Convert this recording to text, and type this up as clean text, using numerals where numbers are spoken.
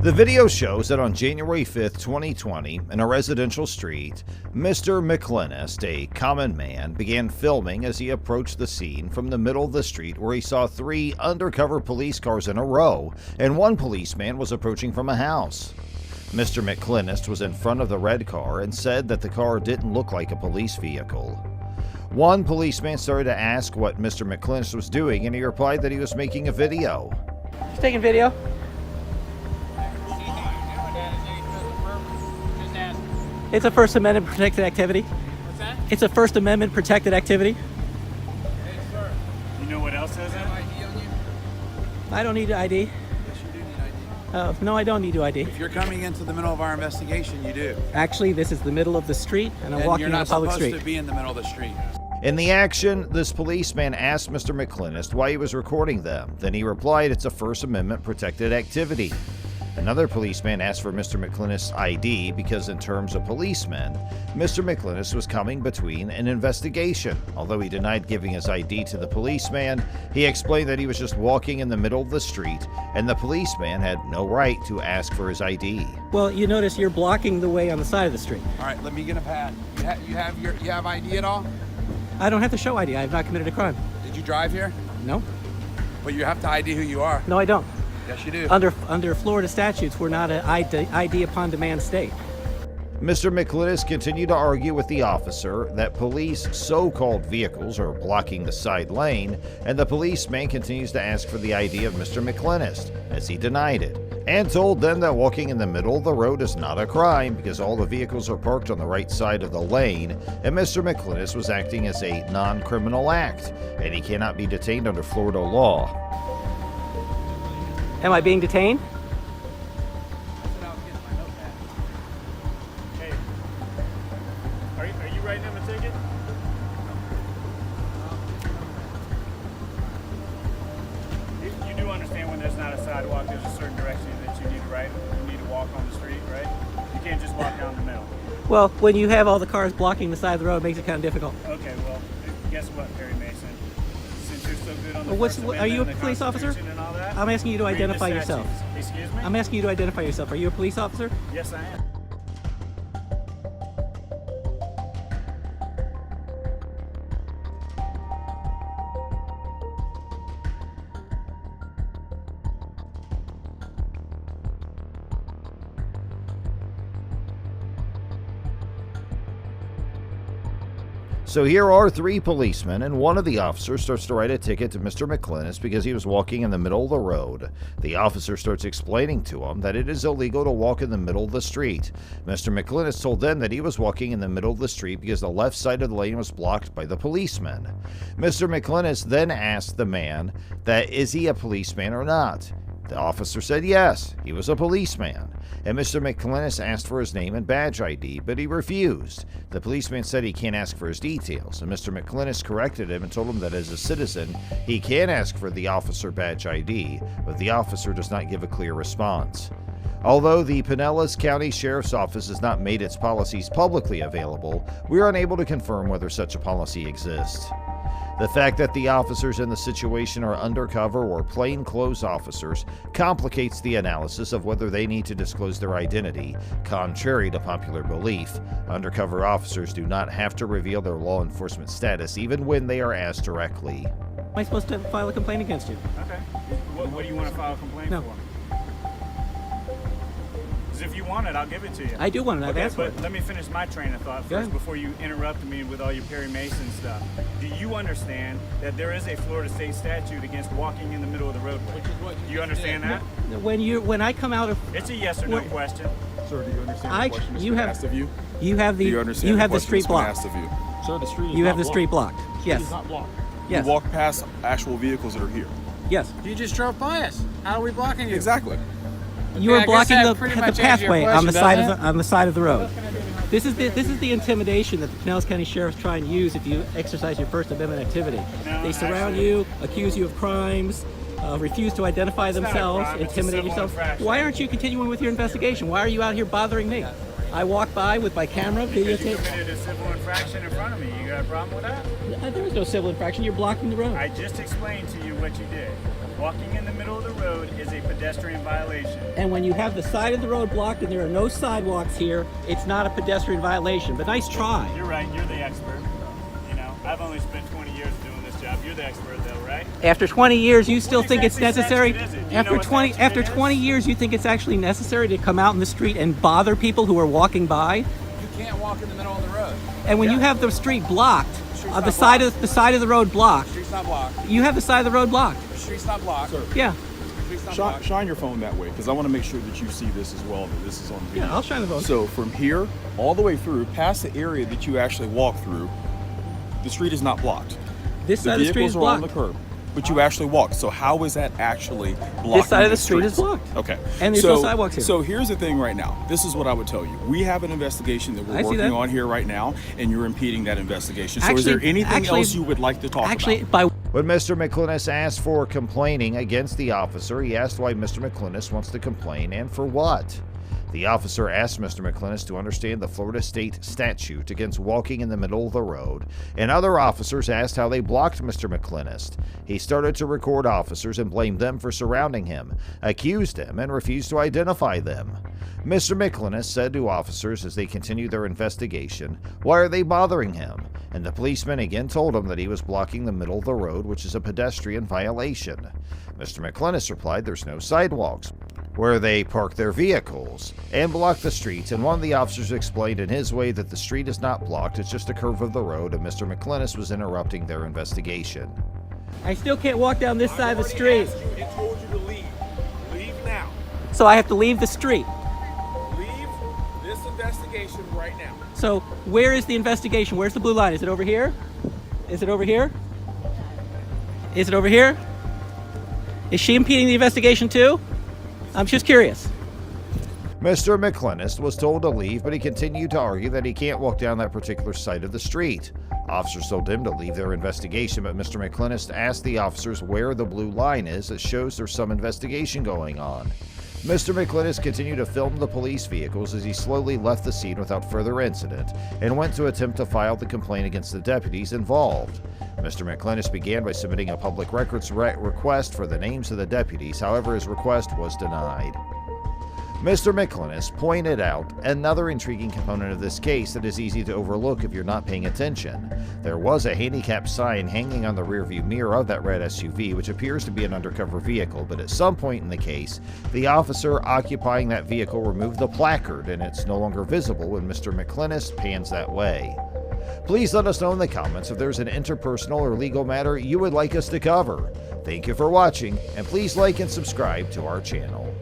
The video shows that on January 5th, 2020, in a residential street, Mr. McClinist, a common man, began filming as he approached the scene from the middle of the street where he saw 3 undercover police cars in a row, and 1 policeman was approaching from a house. Mr. McClinist was in front of the red car and said that the car didn't look like a police vehicle. One policeman started to ask what Mr. McClinist was doing, and he replied that he was making a video. He's taking video. It's a First Amendment protected activity. What's that? It's a First Amendment protected activity. Hey, sir. You know what else has an ID on you? I don't need ID. Yes, you do need ID. No, I don't need to ID. If you're coming into the middle of our investigation, you do. Actually, this is the middle of the street, and I'm walking on a public street. You're not supposed to be in the middle of the street. In the action, this policeman asked Mr. McClinist why he was recording them. Then he replied, "It's a First Amendment protected activity." Another policeman asked for Mr. McClinist's ID because, in terms of policemen, Mr. McClinist was coming between an investigation. Although he denied giving his ID to the policeman, he explained that he was just walking in the middle of the street and the policeman had no right to ask for his ID. Well, you notice you're blocking the way on the side of the street. All right, let me get a pad. You have ID at all? I don't have to show ID. I have not committed a crime. Did you drive here? No. But you have to ID who you are. No, I don't. Yes, you do. Under Florida statutes, we're not an ID upon demand state. Mr. McClinist continued to argue with the officer that police so-called vehicles are blocking the side lane, and the policeman continues to ask for the ID of Mr. McClinist, as he denied it, and told them that walking in the middle of the road is not a crime because all the vehicles are parked on the right side of the lane, and Mr. McClinist was acting as a non-criminal act, and he cannot be detained under Florida law. Am I being detained? Hey, are you writing him a ticket? You do understand when there's not a sidewalk, there's a certain direction that you need to write. You need to walk on the street, right? You can't just walk down the middle. Well, when you have all the cars blocking the side of the road, it makes it kind of difficult. Okay, well, guess what, Perry Mason? Since you're so good on the Well, First are you a Amendment and the police officer? Constitution and all that, I'm asking you to read the identify yourself. statutes. Excuse me? I'm asking you to identify yourself. Are you a police officer? Yes, I am. So here are 3 policemen, and one of the officers starts to write a ticket to Mr. McClinist because he was walking in the middle of the road. The officer starts explaining to him that it is illegal to walk in the middle of the street. Mr. McClinist told them that he was walking in the middle of the street because the left side of the lane was blocked by the policeman. Mr. McClinist then asked the man that is he a policeman or not. The officer said yes, he was a policeman, and Mr. McClinist asked for his name and badge ID, but he refused. The policeman said he can't ask for his details, and Mr. McClinist corrected him and told him that as a citizen, he can ask for the officer badge ID, but the officer does not give a clear response. Although the Pinellas County Sheriff's Office has not made its policies publicly available, we are unable to confirm whether such a policy exists. The fact that the officers in the situation are undercover or plainclothes officers complicates the analysis of whether they need to disclose their identity. Contrary to popular belief, undercover officers do not have to reveal their law enforcement status even when they are asked directly. Am I supposed to file a complaint against you? Okay. What do you want to file a complaint No. for? Because if you want it, I'll give it to you. I do want it. I've Okay, asked for but it. let me finish my train of thought Go first ahead. before you interrupted me with all your Perry Mason stuff. Do you understand that there is a Florida state statute against walking in the middle of the roadway? Which is what you Do you understand that? When I come out of, It's a yes or no What- question. Sir, do you understand I- the question that's you been have- asked of you? you have Do you the understand you have the question street that's been blocked. asked of you? Sir, the street is You not have the street blocked. The street Yes. is not blocked. Yes. You walk past actual vehicles that are here. Yes. You just drove by us. How are we blocking you? Exactly. You are I guess blocking that the pretty much answers your pathway on question, the side doesn't of the road. This is the intimidation that the Pinellas County Sheriff's trying to use if you exercise your First Amendment activity. No, They surround actually- you, accuse you of crimes, refuse to identify not a themselves, crime, it's a intimidate civil yourself. infraction. Why aren't you continuing with your investigation? Why are you out here bothering me? I walk by with my camera, Because you videotape. committed a civil infraction in front of me. You got a problem with that? There was no civil infraction. You're blocking the road. I just explained to you what you did. Walking in the middle of the road is a pedestrian violation. And when you have the side of the road blocked and there are no sidewalks here, it's not a pedestrian violation. But nice try. You're right, you're the expert. You know, I've only spent 20 years doing this job. You're the expert though, right? After 20 years, you still What think it's exactly necessary? statute is it? Do you know what statute After it is? 20 years, you think it's actually necessary to come out in the street and bother people who are walking by? You can't walk in the middle of the road. And when you have the street blocked, Street's the not side blocked. of the side of the road blocked, Street's not blocked. you have the side of the road blocked. Street's not blocked. Sir, Yeah. street's not blocked. Shine your phone that way, because I want to make sure that you see this as well, that this is on video. Yeah, I'll shine the phone. So from here, all the way through, past the area that you actually walk through, the street is not blocked. This side of the street is vehicles are on blocked. the curb, but you actually walk. So how is that actually blocking This side of the the street is streets? blocked. Okay. And there's no sidewalks here. So here's the thing right now. This is what I would tell you. We have an investigation that I we're see working that. on here right now, and you're impeding that investigation. So is there anything else you would like to talk Actually, about? by When Mr. McClinnis asked for complaining against the officer, he asked why Mr. McClinnis wants to complain and for what. The officer asked Mr. McClinnis to understand the Florida state statute against walking in the middle of the road, and other officers asked how they blocked Mr. McClinnis. He started to record officers and blamed them for surrounding him, accused them, and refused to identify them. Mr. McClinnis said to officers as they continued their investigation, "Why are they bothering him?" And the policeman again told him that he was blocking the middle of the road, which is a pedestrian violation. Mr. McClinnis replied, "There's no sidewalks where they park their vehicles and block the streets," and one of the officers explained in his way that the street is not blocked, it's just a curve of the road, and Mr. McClinnis was interrupting their investigation. I still can't walk down this side of the street, and told you to leave. Leave now. so I have to leave the street. Leave this investigation right now. So where is the investigation? Where's the blue line? Is it over here? Is it over here? Is it over here? Is she impeding the investigation too? I'm just curious. Mr. McClinnis was told to leave, but he continued to argue that he can't walk down that particular side of the street. Officers told him to leave their investigation, but Mr. McClinnis asked the officers where the blue line is that shows there's some investigation going on. Mr. McClinnis continued to film the police vehicles as he slowly left the scene without further incident and went to attempt to file the complaint against the deputies involved. Mr. McClinnis began by submitting a public records request for the names of the deputies, however his request was denied. Mr. McClinnis pointed out another intriguing component of this case that is easy to overlook if you're not paying attention. There was a handicap sign hanging on the rearview mirror of that red SUV, which appears to be an undercover vehicle, but at some point in the case, the officer occupying that vehicle removed the placard and it's no longer visible when Mr. McClinnis pans that way. Please let us know in the comments if there's an interpersonal or legal matter you would like us to cover. Thank you for watching, and please like and subscribe to our channel.